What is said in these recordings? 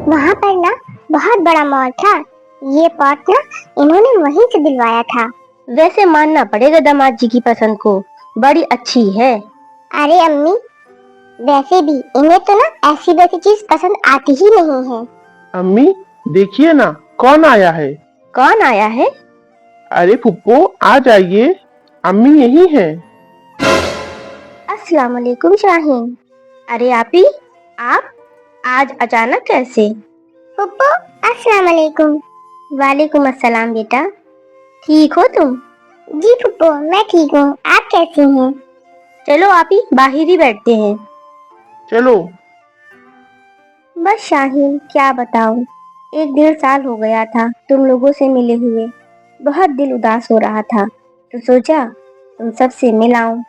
वहाँ पर ना बहुत बड़ा मॉल था। ये पॉट ना इन्होंने वहीं से दिलवाया था। वैसे मानना पड़ेगा दामाद जी की पसंद को, बड़ी अच्छी है। अरे अम्मी, वैसे भी इन्हें तो ना ऐसी वैसी चीज पसंद आती ही नहीं है। अम्मी देखिए ना, कौन आया है। कौन आया है? अरे फुप्पो आ जाइए, अम्मी यही हैं। अस्सलाम वालेकुम शाहीन। अरे आपी, आप आज अचानक कैसे? फुप्पो अस्सलाम वालेकुम। वालेकुम अस्सलाम बेटा, ठीक हो तुम? जी फुप्पो, मैं ठीक हूँ, आप कैसी हैं? चलो आपी बाहर ही बैठते हैं। चलो। बस शाहीन क्या बताऊं, 1 डेढ़ साल हो गया था तुम लोगों से मिले हुए। बहुत दिल उदास हो रहा था तो सोचा तुम सबसे मिल आऊं।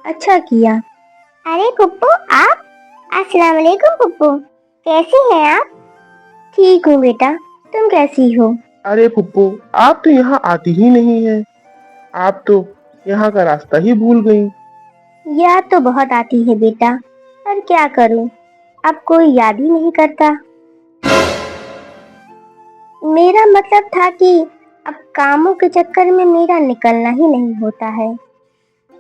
अच्छा किया। अरे फुप्पो आप, अस्सलाम वालेकुम फुप्पो, कैसी हैं आप? ठीक हूँ बेटा, तुम कैसी हो? अरे फुप्पो आप तो यहाँ आती ही नहीं हैं। आप तो यहाँ का रास्ता ही भूल गई। याद तो बहुत आती है बेटा, पर क्या करूं, अब कोई याद ही नहीं करता। मेरा मतलब था कि अब कामों के चक्कर में मेरा निकलना ही नहीं होता है।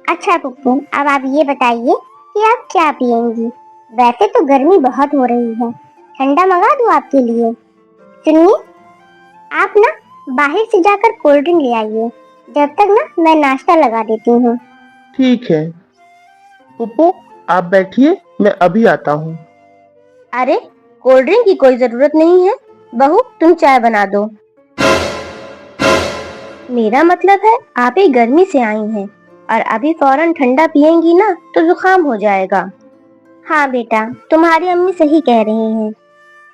अच्छा फुप्पो, अब आप ये बताइए कि आप क्या पियेंगी? वैसे तो गर्मी बहुत हो रही है, ठंडा मंगा दूं आपके लिए? सुनिए, आप ना बाहर से जाकर कोल्ड ड्रिंक ले आइए, जब तक ना मैं नाश्ता लगा देती हूँ। ठीक है फुप्पो, आप बैठिए, मैं अभी आता हूँ। अरे कोल्ड ड्रिंक की कोई जरूरत नहीं है, बहू तुम चाय बना दो। मेरा मतलब है आप ही गर्मी से आई हैं और अभी फौरन ठंडा पिएंगी ना तो जुकाम हो जाएगा। हाँ बेटा, तुम्हारी अम्मी सही कह रही हैं,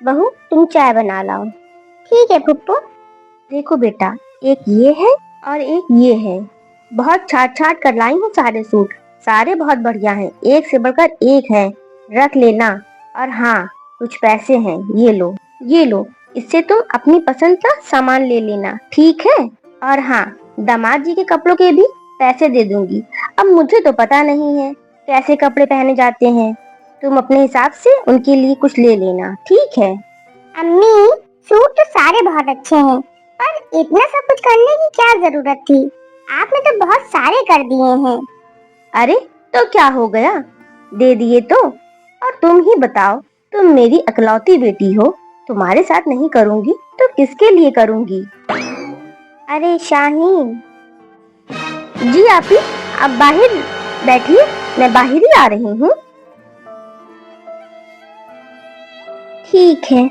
बहू तुम चाय बना लाओ। ठीक है फुप्पो। देखो बेटा, एक ये है और एक ये है। बहुत छाट छाट कर लाई हूँ सारे सूट, सारे बहुत बढ़िया हैं, एक से बढ़कर एक है, रख लेना। और हाँ, कुछ पैसे हैं, ये लो, इससे तुम अपनी पसंद का सामान ले लेना, ठीक है? और हाँ, दामाद जी के कपड़ों के भी पैसे दे दूंगी। अब मुझे तो पता नहीं है कैसे कपड़े पहने जाते हैं, तुम अपने हिसाब से उनके लिए कुछ ले लेना, ठीक है? अम्मी, सूट तो सारे बहुत अच्छे हैं, पर इतना सब कुछ करने की क्या जरूरत थी? आपने तो बहुत सारे कर दिए हैं। अरे तो क्या हो गया, दे दिए तो। और तुम ही बताओ, तुम मेरी अकलौती बेटी हो, तुम्हारे साथ नहीं करूंगी तो किसके लिए करूंगी? अरे शाहीन जी आपी, आप बाहर बैठिए, मैं बाहर ही आ रही हूँ। ठीक है।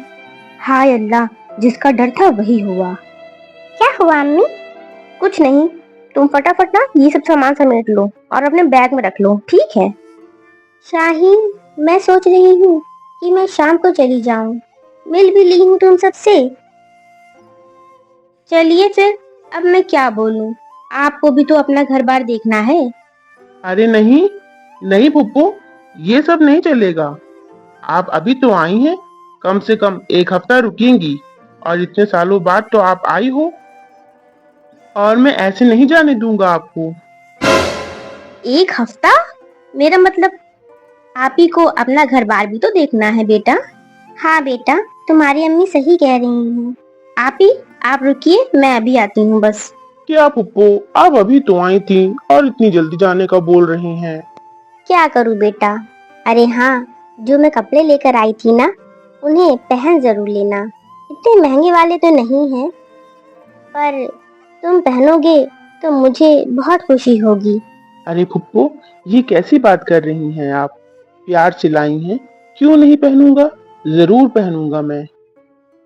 हाय अल्लाह, जिसका डर था वही हुआ। क्या हुआ अम्मी? कुछ नहीं, तुम फटाफट ना ये सब सामान समेट लो और अपने बैग में रख लो, ठीक है? शाहीन, मैं सोच रही हूँ कि मैं शाम को चली जाऊँ, मिल भी ली हूँ तुम सबसे। चलिए फिर, अब मैं क्या बोलूँ, आपको भी तो अपना घर बार देखना है। अरे नहीं नहीं फुप्पो, ये सब नहीं चलेगा। आप अभी तो आई हैं, कम से कम एक हफ्ता रुकेंगी, और इतने सालों बाद तो आप आई हो, और मैं ऐसे नहीं जाने दूंगा आपको। 1 हफ्ता? मेरा मतलब आप ही को अपना घर बार भी तो देखना है बेटा। हाँ बेटा, तुम्हारी अम्मी सही कह रही हैं। आप रुकिए, मैं अभी आती हूँ बस। क्या फुप्पो, आप अभी तो आई थी और इतनी जल्दी जाने का बोल रही हैं। क्या करूँ बेटा, अरे हाँ, जो मैं कपड़े लेकर आई थी ना, उन्हें पहन जरूर लेना। इतने महंगे वाले तो नहीं हैं, पर तुम पहनोगे तो मुझे बहुत खुशी होगी। अरे फुप्पो, ये कैसी बात कर रही हैं आप? प्यार से लाई हैं, क्यों नहीं पहनूंगा, जरूर पहनूंगा मैं।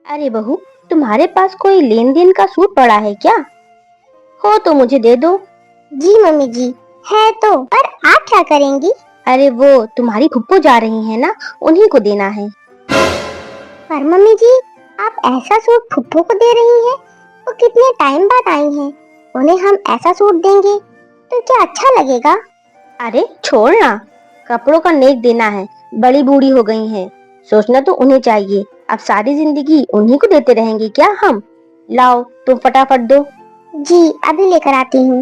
अरे बहू, तुम्हारे पास कोई लेन देन का सूट पड़ा है क्या? हो तो मुझे दे दो। जी मम्मी जी, है तो, पर आप क्या करेंगी? अरे वो तुम्हारी फुप्पो जा रही है ना, उन्हीं को देना है। पर मम्मी जी, आप ऐसा सूट फुप्पो को दे रही हैं? वो कितने टाइम बाद आई हैं, उन्हें हम ऐसा सूट देंगे तो क्या अच्छा लगेगा? अरे छोड़ ना, कपड़ों का नेक देना है, बड़ी बूढ़ी हो गई हैं, सोचना तो उन्हें चाहिए। अब सारी जिंदगी उन्हीं को देते रहेंगे क्या हम? लाओ तुम फटाफट दो। जी अभी लेकर आती हूँ।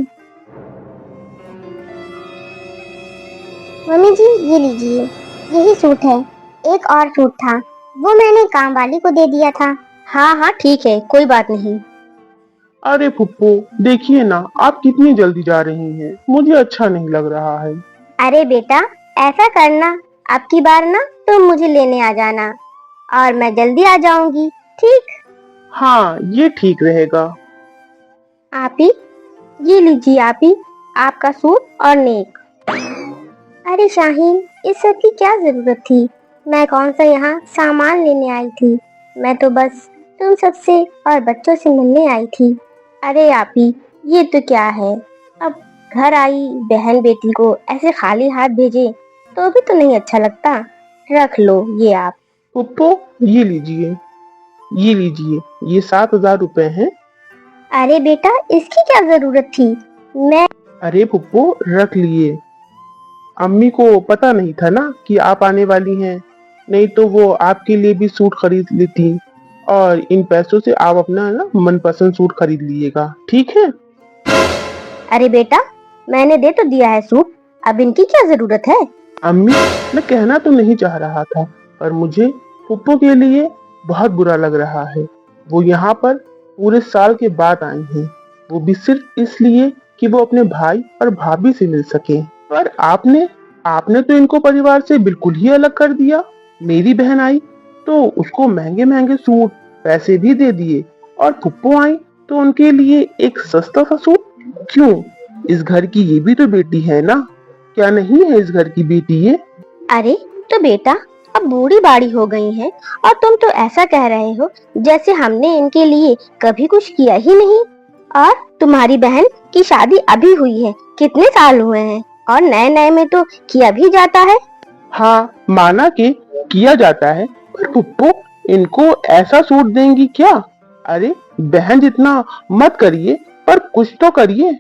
मम्मी जी ये लीजिए, यही सूट है, एक और सूट था, वो मैंने काम वाली को दे दिया था। हाँ हाँ ठीक है, कोई बात नहीं। अरे फुप्पो, देखिए ना, आप कितनी जल्दी जा रही हैं, मुझे अच्छा नहीं लग रहा है। अरे बेटा, ऐसा करना, अब की बार ना तुम मुझे लेने आ जाना और मैं जल्दी आ जाऊंगी, ठीक? हाँ, ये ठीक रहेगा। आपी, ये लीजिए आपी, आपका सूट और नेक। अरे शाहीन, इस सब की क्या जरूरत थी? मैं कौन सा यहाँ सामान लेने आई थी? मैं तो बस तुम सबसे और बच्चों से मिलने आई थी। अरे आपी, ये तो क्या है? अब घर आई बहन बेटी को ऐसे खाली हाथ भेजे तो भी तो नहीं अच्छा लगता। रख लो ये आप। फुप्पो, ये लीजिए, ये लीजिए, ये 7,000 रुपए हैं। अरे बेटा, इसकी क्या जरूरत थी? मैं अरे फुप्पो, रख लिए। अम्मी को पता नहीं था ना कि आप आने वाली हैं, नहीं तो वो आपके लिए भी सूट खरीद लेती, और इन पैसों से आप अपना ना मनपसंद सूट खरीद लीजिएगा, ठीक है? अरे बेटा, मैंने दे तो दिया है सूट, अब इनकी क्या जरूरत है? अम्मी, मैं कहना तो नहीं चाह रहा था, पर मुझे फुप्पो के लिए बहुत बुरा लग रहा है। वो यहाँ पर पूरे साल के बाद आई हैं, वो भी सिर्फ इसलिए कि वो अपने भाई और भाभी से मिल सके। पर आपने आपने तो इनको परिवार से बिल्कुल ही अलग कर दिया। मेरी बहन आई तो उसको महंगे महंगे सूट पैसे भी दे दिए, और फुप्पो आई तो उनके लिए एक सस्ता सा सूट। क्यों? इस घर की ये भी तो बेटी है ना, क्या नहीं है इस घर की बेटी ये? अरे तो बेटा, अब बूढ़ी बाड़ी हो गई हैं और तुम तो ऐसा कह रहे हो जैसे हमने इनके लिए कभी कुछ किया ही नहीं। और तुम्हारी बहन की शादी अभी हुई है, कितने साल हुए हैं, और नए नए में तो किया भी जाता है। हाँ, माना कि किया जाता है, पर पुप्पो इनको ऐसा सूट देंगी क्या? अरे बहन जितना मत करिए, पर कुछ तो करिए।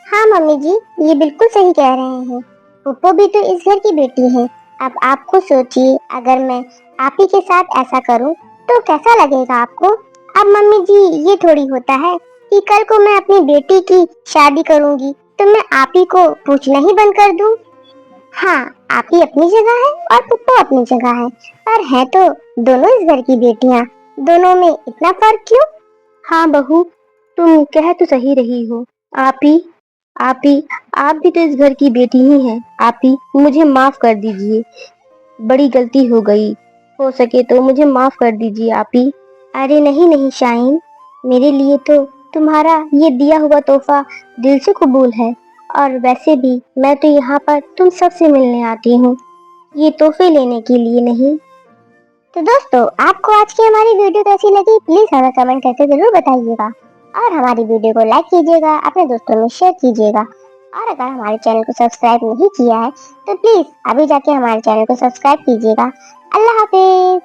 हाँ मम्मी जी, ये बिल्कुल सही कह रहे हैं। पुप्पो भी तो इस घर की बेटी है। अब आप खुद सोचिए, अगर मैं आप ही के साथ ऐसा करूं तो कैसा लगेगा आपको? अब मम्मी जी, ये थोड़ी होता है कि कल को मैं अपनी बेटी की शादी करूंगी तो मैं आप ही को पूछना ही बंद कर दूं। हाँ, आप ही अपनी जगह है और पुप्पो अपनी जगह है, पर है तो दोनों इस घर की बेटियां। दोनों में इतना फर्क क्यों? हाँ बहू, तुम कह तो सही रही हो। आप ही आप ही आप भी तो इस घर की बेटी ही हैं। आप ही मुझे माफ कर दीजिए, बड़ी गलती हो गई, हो सके तो मुझे माफ कर दीजिए आप ही। अरे नहीं नहीं शाहीन, मेरे लिए तो तुम्हारा ये दिया हुआ तोहफा दिल से कबूल है। और वैसे भी मैं तो यहाँ पर तुम सबसे मिलने आती हूँ, ये तोहफे लेने के लिए नहीं। तो दोस्तों, आपको आज की हमारी वीडियो कैसी लगी प्लीज हमें कमेंट करके जरूर बताइएगा, और हमारी वीडियो को लाइक कीजिएगा, अपने दोस्तों में शेयर कीजिएगा, और अगर हमारे चैनल को सब्सक्राइब नहीं किया है तो प्लीज अभी जाके हमारे चैनल को सब्सक्राइब कीजिएगा। अल्लाह हाफिज।